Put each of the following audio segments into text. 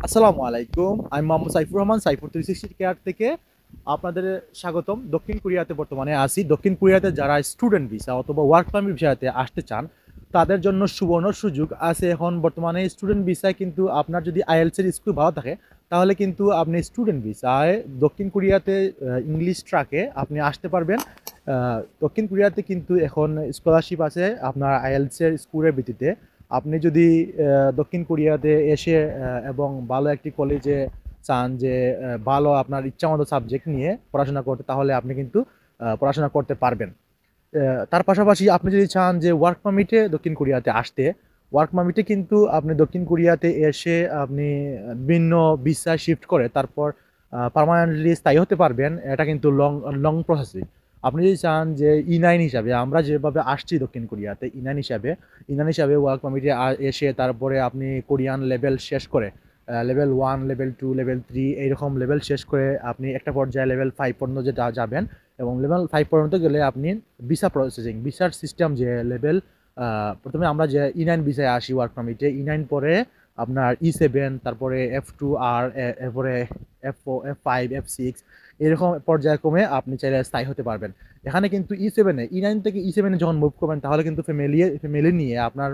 আসসালামু আলাইকুম। আমি মোহাম্মদ সাইফুর রহমান, সাইফুর 360 কেয়ার থেকে আপনাদের স্বাগতম। দক্ষিণ কোরিয়াতে বর্তমানে আছি। দক্ষিণ কোরিয়াতে যারা স্টুডেন্ট ভিসা অথবা ওয়ার্ক পারমিট ভিসাতে আসতে চান, তাদের জন্য সুবর্ণ সুযোগ আছে এখন বর্তমানে। স্টুডেন্ট ভিসায় কিন্তু আপনার যদি আইএলটিএস এর স্কোর ভালো থাকে, তাহলে কিন্তু আপনি স্টুডেন্ট ভিসায় দক্ষিণ কোরিয়াতে ইংলিশ ট্রাকে আপনি আসতে পারবেন। দক্ষিণ কোরিয়াতে কিন্তু এখন স্কলারশিপ আছে আপনার আইএলটিএস এর স্কোরের ভিত্তিতে। আপনি যদি দক্ষিণ কোরিয়াতে এসে এবং ভালো একটি কলেজে চান যে ভালো আপনার ইচ্ছামতো সাবজেক্ট নিয়ে পড়াশোনা করতে, তাহলে আপনি কিন্তু পড়াশোনা করতে পারবেন। তার পাশাপাশি আপনি যদি চান যে ওয়ার্ক পারমিটে দক্ষিণ কোরিয়াতে আসতে, ওয়ার্ক পারমিটে কিন্তু আপনি দক্ষিণ কোরিয়াতে এসে আপনি বিভিন্ন ভিসা শিফট করে তারপর পার্মানেন্টলি স্থায়ী হতে পারবেন। এটা কিন্তু লং লং প্রসেসিং। আপনি যদি চান যে ই9 হিসাবে, আমরা যেভাবে আসছি দক্ষিণ কোরিয়াতে ই9 হিসাবে ওয়ার্ক পারমিটে এসে তারপরে আপনি কোরিয়ান লেভেল শেষ করে লেভেল 1, লেভেল 2, লেভেল 3 এইরকম লেভেল শেষ করে আপনি একটা পর্যায়ে লেভেল 5 পর্যন্ত যে যাবেন, এবং লেভেল 5 পর্যন্ত গেলে আপনি ভিসা প্রসেসিং, ভিসার সিস্টেম যে লেভেল, প্রথমে আমরা যে ই9 ভিসায় আসি ওয়ার্ক পারমিটে, ই9 পরে আপনার ই7, তারপরে F2R, এরপরে F4, F5, F6 এরকম পর্যায়ক্রমে আপনি চাইলে স্থায়ী হতে পারবেন। এখানে কিন্তু ই9 থেকে ই7 যখন মুভ করবেন, তাহলে কিন্তু ফ্যামিলি নিয়ে আপনার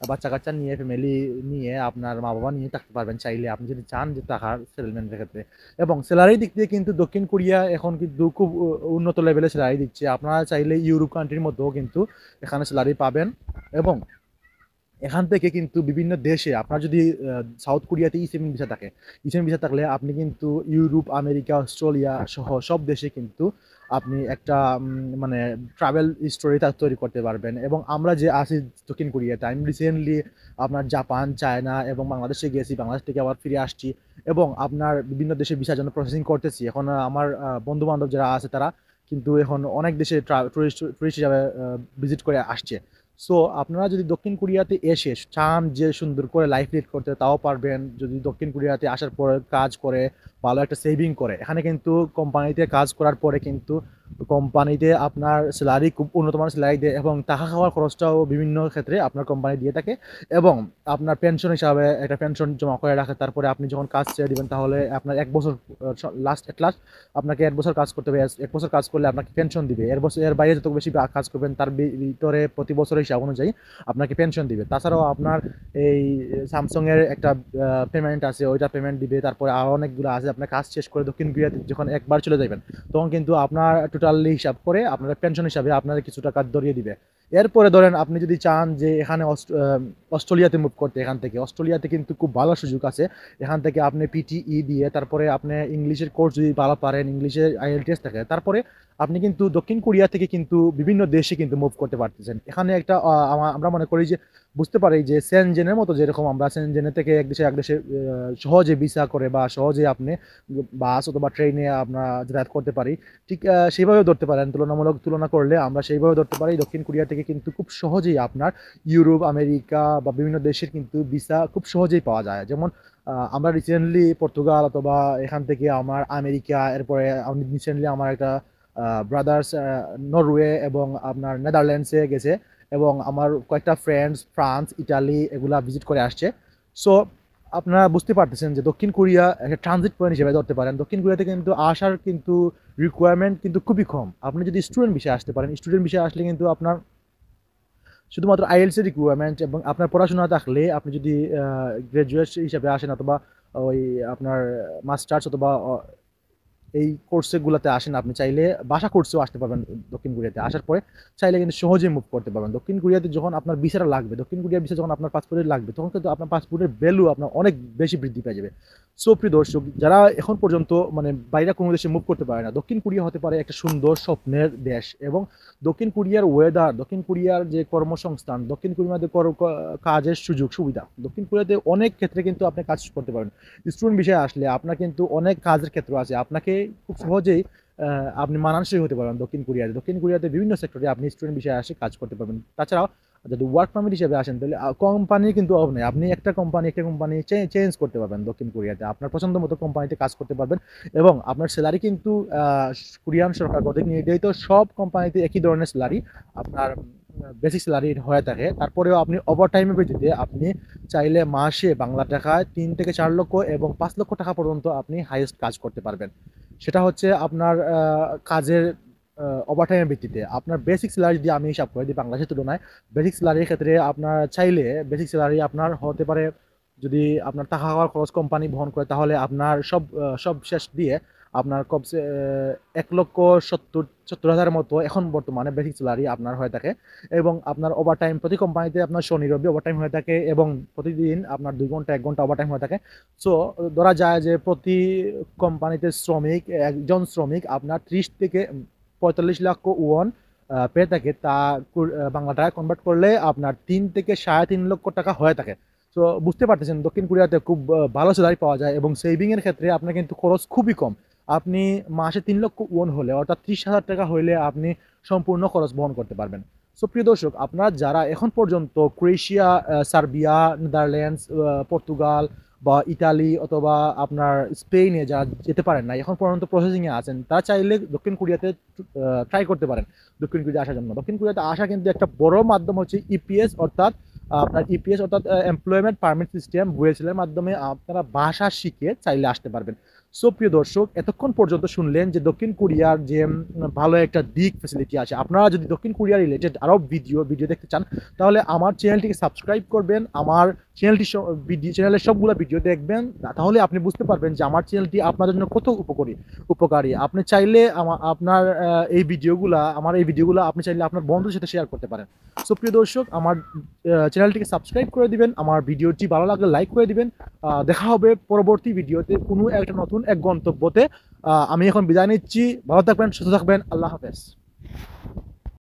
বাচ্চা কাচ্চা নিয়ে, ফ্যামিলি নিয়ে, আপনার মা বাবা নিয়ে থাকতে পারবেন চাইলে, আপনি যদি চান যে টাকার সেটেলমেন্টের ক্ষেত্রে। এবং স্যালারির দিক দিয়ে কিন্তু দক্ষিণ কোরিয়া এখন কিন্তু খুব উন্নত লেভেলের স্যালারি দিচ্ছে। আপনারা চাইলে ইউরোপ কান্ট্রির মধ্যেও কিন্তু এখানে স্যালারি পাবেন। এবং এখান থেকে কিন্তু বিভিন্ন দেশে আপনার যদি সাউথ কোরিয়াতে ই7 ভিসা থাকলে আপনি কিন্তু ইউরোপ, আমেরিকা, অস্ট্রেলিয়া সহ সব দেশে কিন্তু আপনি একটা মানে ট্রাভেল স্টোরি তৈরি করতে পারবেন। এবং আমরা যে আছি দক্ষিণ কোরিয়াতে, আমি রিসেন্টলি আপনার জাপান, চায়না এবং বাংলাদেশে গেছি, বাংলাদেশ থেকে আবার ফিরে আসছি, এবং আপনার বিভিন্ন দেশে ভিসার জন্য প্রসেসিং করতেছি। এখন আমার বন্ধু বান্ধব যারা আছে তারা কিন্তু এখন অনেক দেশে টুরিস্ট হিসাবে ভিজিট করে আসছে। সো আপনারা যদি দক্ষিণ কোরিয়াতে এসে চান যে সুন্দর করে লাইফ লিড করতে, তাও পারবেন। যদি দক্ষিণ কোরিয়াতে আসার পরে কাজ করে ভালো একটা সেভিং করে, এখানে কিন্তু কোম্পানিতে কাজ করার পরে কিন্তু কোম্পানিতে আপনার স্যালারি খুব উন্নত মানের স্যালারি দেয়, এবং টাকা খাওয়ার খরচটাও বিভিন্ন ক্ষেত্রে আপনার কোম্পানি দিয়ে থাকে। এবং আপনার পেনশন হিসাবে একটা পেনশন জমা করে রাখে, তারপরে আপনি যখন কাজ ছেড়ে দিবেন, তাহলে আপনার 1 বছর লাস্ট আপনাকে 1 বছর কাজ করতে হবে। 1 বছর কাজ করলে আপনাকে পেনশন দিবে। এর বাইরে যত বেশি কাজ করবেন, তার ভিতরে প্রতি বছরের হিসাব অনুযায়ী আপনাকে পেনশন দিবে। তাছাড়াও আপনার এই স্যামসং এর একটা পেমেন্ট আছে, ওইটা পেমেন্ট দিবে। তারপরে আরো অনেকগুলো আছে। আপনার কাজ শেষ করে দক্ষিণ কোরিয়াতে যখন একবার চলে যাবেন, তখন কিন্তু আপনার টোটালি হিসাব করে আপনার পেনশন হিসাবে আপনার কিছু টাকা ধরিয়ে দিবে। এরপরে ধরেন আপনি যদি চান যে এখানে অস্ট্রেলিয়াতে মুভ করতে, এখান থেকে অস্ট্রেলিয়াতে কিন্তু খুব ভালো সুযোগ আছে। এখান থেকে আপনি পিটিই দিয়ে, তারপরে আপনি ইংলিশের কোর্স যদি ভালো পারেন, ইংলিশের আইএলটিএস থাকে, তারপরে আপনি কিন্তু দক্ষিণ কোরিয়া থেকে কিন্তু বিভিন্ন দেশে কিন্তু মুভ করতে পারতেছেন। এখানে একটা আমরা মনে করি যে, বুঝতে পারি যে সেনজেনের মতো, যেরকম আমরা সেনজেনের থেকে এক দেশে সহজে ভিসা করে বা সহজে আপনি বাস অথবা ট্রেনে আমরা যাতায়াত করতে পারি, ঠিক সেইভাবেও ধরতে পারেন। তুলনা করলে আমরা সেইভাবে ধরতে পারি। দক্ষিণ কোরিয়া থেকে কিন্তু খুব সহজেই আপনার ইউরোপ, আমেরিকা বা বিভিন্ন দেশের কিন্তু ভিসা খুব সহজেই পাওয়া যায়। যেমন আমরা রিসেন্টলি পর্তুগাল অথবা এখান থেকে আমার আমেরিকা, এরপরে রিসেন্টলি আমার একটা ব্রাদার্স নরওয়ে এবং আপনার নেদারল্যান্ডসে গেছে, এবং আমার কয়েকটা ফ্রেন্ডস ফ্রান্স, ইটালি এগুলা ভিজিট করে আসছে। সো আপনারা বুঝতে পারতেছেন যে দক্ষিণ কোরিয়া একটা ট্রানজিট পয়েন্ট হিসেবে ধরতে পারেন। দক্ষিণ কোরিয়াতে কিন্তু আসার কিন্তু রিকোয়ারমেন্ট কিন্তু খুবই কম। আপনি যদি স্টুডেন্ট বিষয়ে আসতে পারেন, স্টুডেন্ট বিষয়ে আসলে কিন্তু আপনার শুধুমাত্র আইএলটিএস এর রিকোয়ারমেন্ট, এবং আপনার পড়াশোনা থাকলে আপনি যদি গ্রাজুয়েট হিসেবে আসেন, অথবা ওই আপনার মাস্টার্স অথবা এই কোর্সগুলোতে আসেন, আপনি চাইলে ভাষা কোর্সেও আসতে পারবেন। দক্ষিণ কোরিয়াতে আসার পরে চাইলে কিন্তু সহজেই মুভ করতে পারবেন। দক্ষিণ কোরিয়াতে যখন আপনার ভিসাটা লাগবে, দক্ষিণ কোরিয়ার ভিসা যখন আপনার পাসপোর্টে লাগবে, তখন কিন্তু আপনার পাসপোর্টের ভ্যালু আপনার অনেক বেশি বৃদ্ধি পেয়ে যাবে। সো প্রিয় দর্শক, যারা এখন পর্যন্ত মানে বাইরে কোনো দেশে মুভ করতে পারে না, দক্ষিণ কোরিয়া হতে পারে একটা সুন্দর স্বপ্নের দেশ। এবং দক্ষিণ কোরিয়ার ওয়েদার, দক্ষিণ কোরিয়ার যে কর্মসংস্থান, দক্ষিণ কোরিয়াতে কাজের সুযোগ সুবিধা, দক্ষিণ কোরিয়াতে অনেক ক্ষেত্রে কিন্তু আপনি কাজ করতে পারেন। স্টুডেন্ট বিষয়ে আসলে আপনার কিন্তু অনেক কাজের ক্ষেত্র আছে। আপনাকে খুব সহজেই আপনি মানানসই হতে পারবেন দক্ষিণ কোরিয়াতে বিভিন্ন সেক্টরে আপনি স্টুডেন্ট বিষয়ে আসে কাজ করতে পারবেন। তাছাড়াও যদি ওয়ার্ক পারমিট হিসেবে আসেন, তাহলে কোম্পানির কিন্তু অভাব নেই। আপনি একটা কোম্পানি চেঞ্জ করতে পারবেন দক্ষিণ কোরিয়াতে, আপনার পছন্দ মতো কোম্পানিতে কাজ করতে পারবেন। এবং আপনার স্যালারি কিন্তু কোরিয়ান সরকার কর্তৃক নির্ধারিত, সব কোম্পানিতে একই ধরনের স্যালারি আপনার বেসিক স্যালারি হয়ে থাকে, তারপরেও আপনি ওভারটাইমের ভিত্তিতে আপনি চাইলে মাসে বাংলা টাকায় ৩ থেকে ৪ লক্ষ এবং ৫ লক্ষ টাকা পর্যন্ত আপনি হাইয়েস্ট কাজ করতে পারবেন। সেটা হচ্ছে আপনার কাজের ওভারটাইমের ভিত্তিতে। আপনার বেসিক স্যালারি যদি আমি হিসাব করে দিই বাংলাদেশের তুলনায়, বেসিক স্যালারির ক্ষেত্রে আপনার চাইলে বেসিক স্যালারি আপনার হতে পারে, যদি আপনার থাকা খাওয়ার খরচ কোম্পানি বহন করে, তাহলে আপনার সব শেষ দিয়ে আপনার কমসে ১,৭০,০০০ মতো এখন বর্তমানে বেসিক স্যালারি আপনার হয়ে থাকে। এবং আপনার ওভারটাইম প্রতি কোম্পানিতে আপনার শনি রবি ওভারটাইম হয়ে থাকে এবং প্রতিদিন আপনার ২ ঘন্টা ১ ঘন্টা ওভারটাইম হয়ে থাকে। সো ধরা যায় যে প্রতি কোম্পানিতে একজন শ্রমিক আপনার ৩০ থেকে ৪৫ লক্ষ ওয়ান পেয়ে থাকে, তা বাংলা টাকায় কনভার্ট করলে আপনার ৩ থেকে ৩.৫ লক্ষ টাকা হয়ে থাকে। তো বুঝতে পারতেছেন দক্ষিণ কোরিয়াতে খুব ভালো স্যালারি পাওয়া যায় এবং সেভিংয়ের ক্ষেত্রে আপনার কিন্তু খরচ খুবই কম। আপনি মাসে ৩ লক্ষ ওয়ান হলে অর্থাৎ ৩০,০০০ টাকা হইলে আপনি সম্পূর্ণ খরচ বহন করতে পারবেন। সো প্রিয় দর্শক, আপনারা যারা এখন পর্যন্ত ক্রোয়েশিয়া, সার্বিয়া, নেদারল্যান্ডস, পর্তুগাল বা ইতালি অথবা আপনার স্পেনে যারা যেতে পারেন না, এখন পর্যন্ত প্রসেসিংয়ে আছেন, তারা চাইলে দক্ষিণ কোরিয়াতে ট্রাই করতে পারেন দক্ষিণ কোরিয়াতে আসার জন্য। দক্ষিণ কোরিয়াতে আসা কিন্তু একটা বড় মাধ্যম হচ্ছে ইপিএস, অর্থাৎ আপনার ইপিএস অর্থাৎ এমপ্লয়মেন্ট পারমিট সিস্টেম, বুয়েলসেলের মাধ্যমে আপনারা ভাষা শিখে চাইলে আসতে পারবেন। সো প্রিয় দর্শক, এতক্ষণ পর্যন্ত শুনলেন যে দক্ষিণ কোরিয়ার যে ভালো একটা দিক ফ্যাসিলিটি আছে। আপনারা যদি দক্ষিণ কোরিয়া রিলেটেড আরও ভিডিও দেখতে চান, তাহলে আমার চ্যানেলটিকে সাবস্ক্রাইব করবেন, আমার চ্যানেলের সবগুলো ভিডিও দেখবেন, তাহলে আপনি বুঝতে পারবেন যে আমার চ্যানেলটি আপনার জন্য কত উপকারী। আপনি চাইলে আপনার এই ভিডিওগুলো আপনি চাইলে আপনার বন্ধুদের সাথে শেয়ার করতে পারেন। সো প্রিয় দর্শক, আমার চ্যানেলটিকে সাবস্ক্রাইব করে দিবেন, আমার ভিডিওটি ভালো লাগলে লাইক করে দিবেন। দেখা হবে পরবর্তী ভিডিওতে কোনো একটা নতুন এক গন্তব্যতে। আমি এখন বিদায় নিচ্ছি। ভালো থাকবেন, সুস্থ থাকবেন। আল্লাহ হাফেজ।